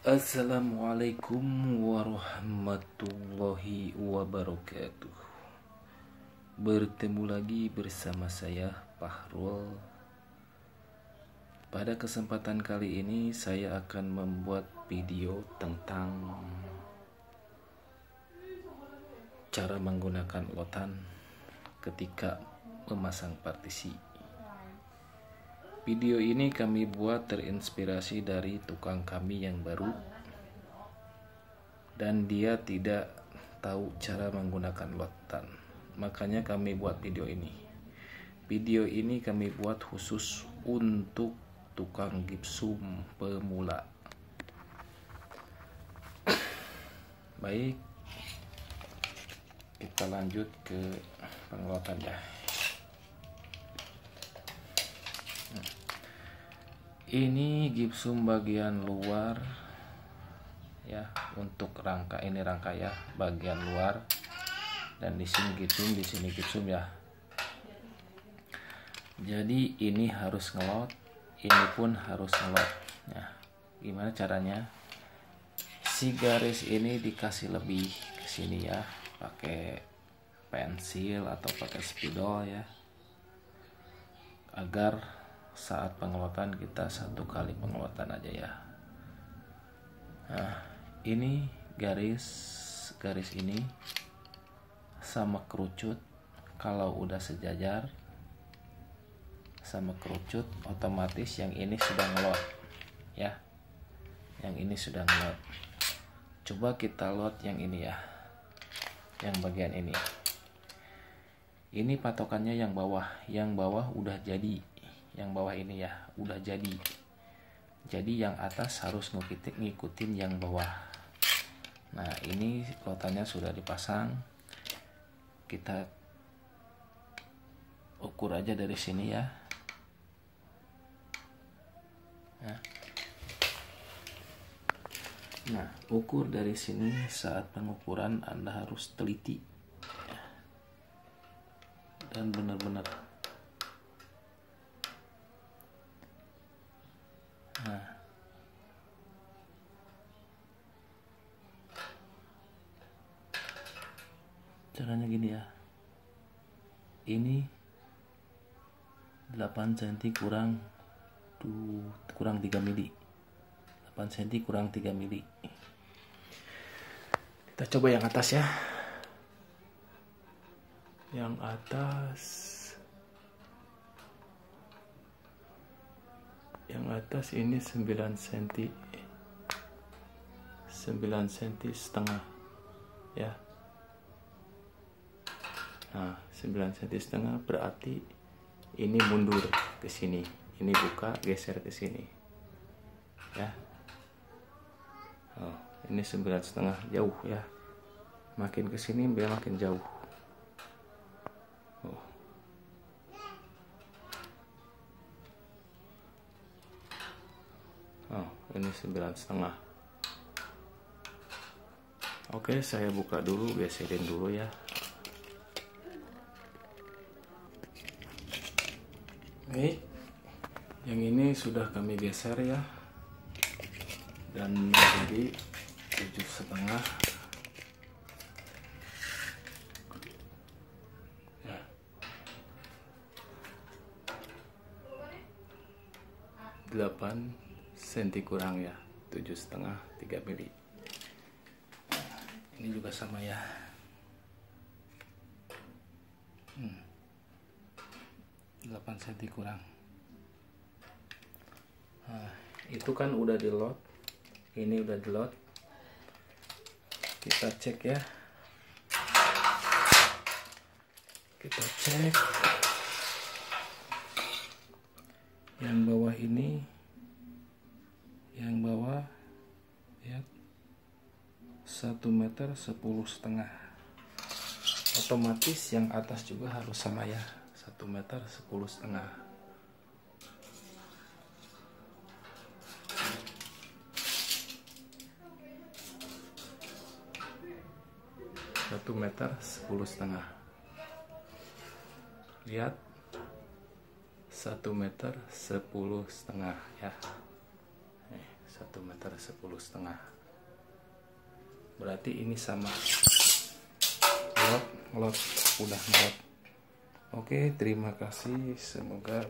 Assalamualaikum warahmatullahi wabarakatuh. Bertemu lagi bersama saya Fahrul. Pada kesempatan kali ini saya akan membuat video tentang cara menggunakan lotan ketika memasang partisi. Video ini kami buat terinspirasi dari tukang kami yang baru dan dia tidak tahu cara menggunakan lotan. Makanya kami buat video ini. Video ini kami buat khusus untuk tukang gipsum pemula. Baik, kita lanjut ke pengelotannya. Ini gipsum bagian luar ya, untuk rangka. Ini rangka ya, bagian luar, dan di sini gipsum ya. Jadi ini harus ngelot, ini pun harus ngelot ya. Gimana caranya? Si garis ini dikasih lebih ke sini ya, pakai pensil atau pakai spidol ya, agar saat pengelotan kita satu kali pengelotan aja ya. Nah, ini garis ini sama kerucut. Kalau udah sejajar sama kerucut, otomatis yang ini sudah ngelot ya. Yang ini sudah ngelot. Coba kita lot yang ini ya, yang bagian ini. Ini patokannya yang bawah udah jadi. Yang bawah ini ya udah jadi yang atas harus ngikutin yang bawah. Nah, ini lotannya sudah dipasang, kita ukur aja dari sini ya. Nah, ukur dari sini. Saat pengukuran Anda harus teliti ya, dan benar-benar. Nah, caranya gini ya. Ini 8 cm kurang 3 mili. 8 cm kurang 3 mili. Kita coba yang atas ya. Yang atas ini 9 cm setengah ya. Nah, 9 cm setengah berarti ini mundur ke sini, ini buka geser ke sini ya. Oh, ini 9 setengah jauh ya, makin ke sini biar makin jauh. Ini 9 setengah. Oke, saya buka dulu, geserin dulu ya. Baik, yang ini sudah kami geser ya, dan menjadi 7 setengah ya. 8 cm kurang ya, 7 setengah 3 mili. Ini juga sama ya. 8 cm kurang. Nah, itu kan udah di lot. Ini udah di lot. Kita cek ya. Kita cek yang bawah ini. Yang bawah lihat 1 meter 10,5. Otomatis yang atas juga harus sama ya, 1 meter 10,5. Satu meter 10,5. Lihat, 1 meter 10,5 ya. 1 meter 10,5. Berarti ini sama. Lot udah lot. Oke, terima kasih. Semoga